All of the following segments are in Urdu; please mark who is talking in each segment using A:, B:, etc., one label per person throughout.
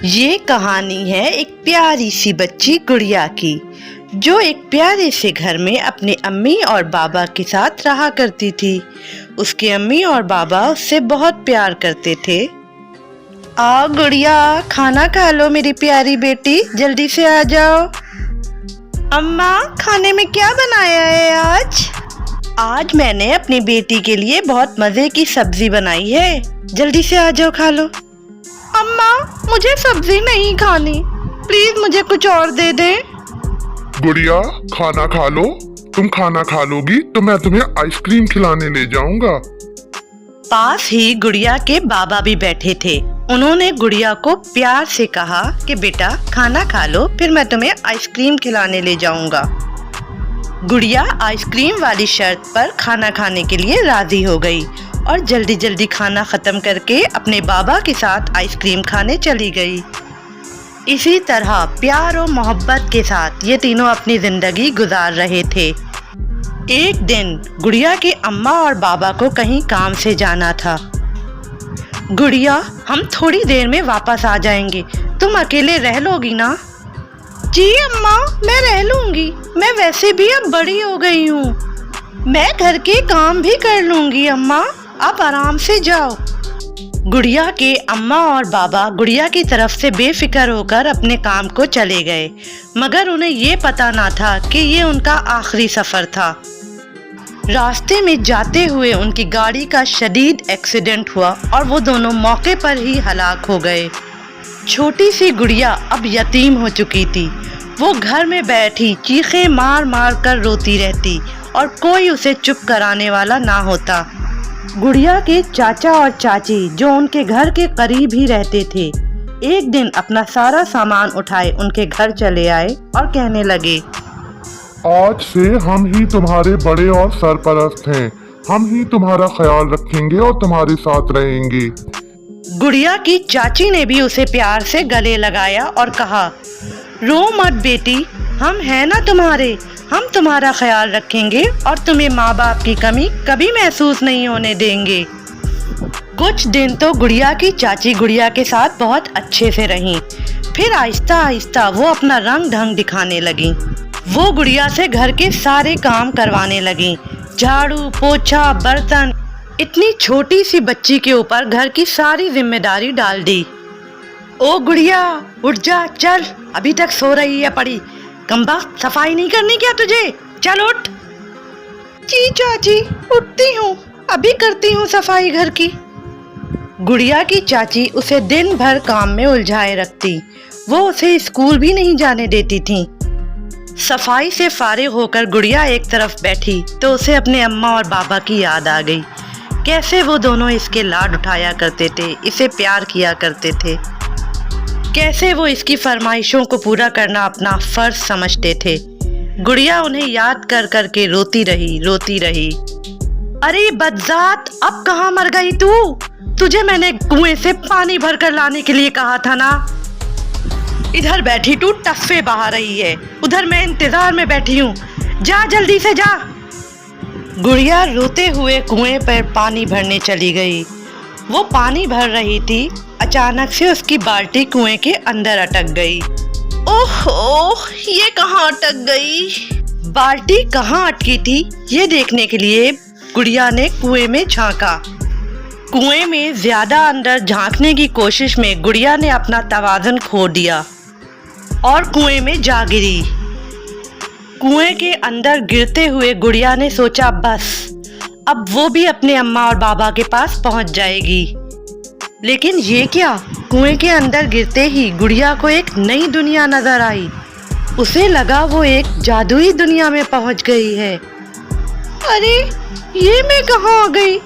A: یہ کہانی ہے ایک پیاری سی بچی گڑیا کی، جو ایک پیارے سے گھر میں اپنے امی اور بابا کے ساتھ رہا کرتی تھی۔ اس کے امی اور بابا اس سے بہت پیار کرتے تھے۔ آؤ گڑیا، کھانا کھا لو میری پیاری بیٹی، جلدی سے آ جاؤ۔ اماں، کھانے میں کیا بنایا ہے آج میں نے اپنی بیٹی کے لیے بہت مزے کی سبزی بنائی ہے، جلدی سے آ جاؤ کھا لو۔ اماں، مجھے سبزی نہیں کھانی، پلیز مجھے کچھ اور دے دیں۔
B: گڑیا، کھانا کھا لو۔ تم کھانا کھا لو گی تو میں تمہیں آئس کریم کھلانے لے جاؤں گا۔
A: پاس ہی گڑیا کے بابا بھی بیٹھے تھے۔ انہوں نے گڑیا کو پیار سے کہا کہ بیٹا کھانا کھا لو، پھر میں تمہیں آئس کریم کھلانے لے جاؤں گا۔ گڑیا آئس کریم والی شرط پر کھانا کھانے کے لیے راضی ہو گئی اور جلدی جلدی کھانا ختم کر کے اپنے بابا کے ساتھ آئس کریم کھانے چلی گئی۔ اسی طرح پیار و محبت کے ساتھ یہ تینوں اپنی زندگی گزار رہے تھے۔ ایک دن گڑیا کے اماں اور بابا کو کہیں کام سے جانا تھا۔ گڑیا، ہم تھوڑی دیر میں واپس آ جائیں گے، تم اکیلے رہ لو گی نا؟ جی اماں، میں رہ لوں گی، میں ویسے بھی اب بڑی ہو گئی ہوں، میں گھر کے کام بھی کر لوں گی اماں، آپ آرام سے جاؤ۔ گڑیا کے اماں اور بابا گڑیا کی طرف سے بے فکر ہو کر اپنے کام کو چلے گئے، مگر انہیں یہ پتا نہ تھا کہ یہ ان کا آخری سفر تھا۔ راستے میں جاتے ہوئے ان کی گاڑی کا شدید ایکسیڈنٹ ہوا اور وہ دونوں موقع پر ہی ہلاک ہو گئے۔ چھوٹی سی گڑیا اب یتیم ہو چکی تھی۔ وہ گھر میں بیٹھی چیخیں مار مار کر روتی رہتی اور کوئی اسے چپ کرانے والا نہ ہوتا۔ گڑیا کے چاچا اور چاچی جو ان کے گھر کے قریب ہی رہتے تھے، ایک دن اپنا سارا سامان اٹھائے ان کے گھر چلے آئے اور کہنے لگے،
B: آج سے ہم ہی تمہارے بڑے اور سرپرست ہیں، ہم ہی تمہارا خیال رکھیں گے اور تمہارے ساتھ رہیں گے۔
A: گڑیا کی چاچی نے بھی اسے پیار سے گلے لگایا اور کہا، رو مت بیٹی، ہم ہیں نا تمہارے، ہم تمہارا خیال رکھیں گے اور تمہیں ماں باپ کی کمی کبھی محسوس نہیں ہونے دیں گے۔ کچھ دن تو گڑیا کی چاچی گڑیا کے ساتھ بہت اچھے سے رہیں، پھر آہستہ آہستہ وہ اپنا رنگ ڈھنگ دکھانے لگیں۔ وہ گڑیا سے گھر کے سارے کام کروانے لگیں، جھاڑو پوچھا برتن۔ اتنی چھوٹی سی بچی کے اوپر گھر کی ساری ذمہ داری ڈال دی۔ او گڑیا، اٹھ جا، چل، ابھی تک سو رہی ہے پڑی، کمبخت، صفائی نہیں کرنی کیا تجھے؟ چل اٹھ۔ جی چاچی، اٹھتی ہوں، ابھی کرتی ہوں صفائی گھر کی۔ گڑیا کی چاچی اسے دن بھر کام میں الجھائے رکھتی، وہ اسے اسکول بھی نہیں جانے دیتی تھیں۔ صفائی سے فارغ ہو کر گڑیا ایک طرف بیٹھی تو اسے اپنے اماں اور بابا کی یاد آ گئی، کیسے وہ دونوں اس کے لاڈ اٹھایا کرتے تھے، اسے پیار کیا کرتے تھے، کیسے وہ اس کی فرمائشوں کو پورا کرنا اپنا فرض سمجھتے تھے۔ گڑیا انہیں یاد کر کر کے روتی رہی۔ ارے بدذات، اب کہاں مر گئی تو؟ تجھے میں نے کنویں سے پانی بھر کر لانے کے لیے کہا تھا نا۔ ادھر بیٹھی تو ٹفے بہا رہی ہے، ادھر میں انتظار میں بیٹھی ہوں، جا جلدی سے جا۔ گڑیا روتے ہوئے کنویں پر پانی بھرنے چلی گئی۔ وہ پانی بھر رہی تھی، اچانک سے اس کی بالٹی کنویں کے اندر اٹک گئی۔ اوہ، یہ کہاں اٹک گئی؟ بالٹی کہاں اٹکی تھی یہ دیکھنے کے لیے گڑیا نے کنویں میں جھانکا۔ کنویں میں زیادہ اندر جھانکنے کی کوشش میں گڑیا نے اپنا توازن کھو دیا اور کنویں میں جا گری۔ کنویں کے اندر گرتے ہوئے گڑیا نے سوچا، بس اب وہ بھی اپنے اماں اور بابا کے پاس پہنچ جائے گی۔ لیکن یہ کیا؟ کنویں کے اندر گرتے ہی گڑیا کو ایک نئی دنیا نظر آئی۔ اسے لگا وہ ایک جادوئی دنیا میں پہنچ گئی ہے۔ ارے یہ میں کہاں آ گئی؟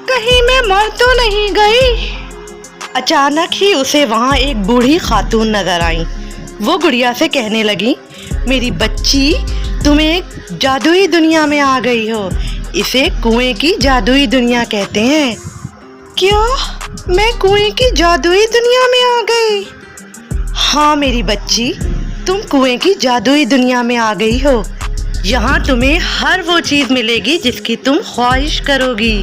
A: کہیں میں مر تو نہیں گئی؟ اچانک ہی اسے وہاں ایک بوڑھی خاتون نظر آئی۔ وہ گڑیا سے کہنے لگی، میری بچی، تم ایک جادوئی دنیا میں آ گئی ہو، اسے کنویں کی جادوئی دنیا کہتے ہیں۔ کیا میں کنویں کی جادوئی دنیا میں آ گئی؟ ہاں میری بچی، تم کنویں کی جادوئی دنیا میں آ گئی ہو۔ یہاں تمہیں ہر وہ چیز ملے گی جس کی تم خواہش کرو گی۔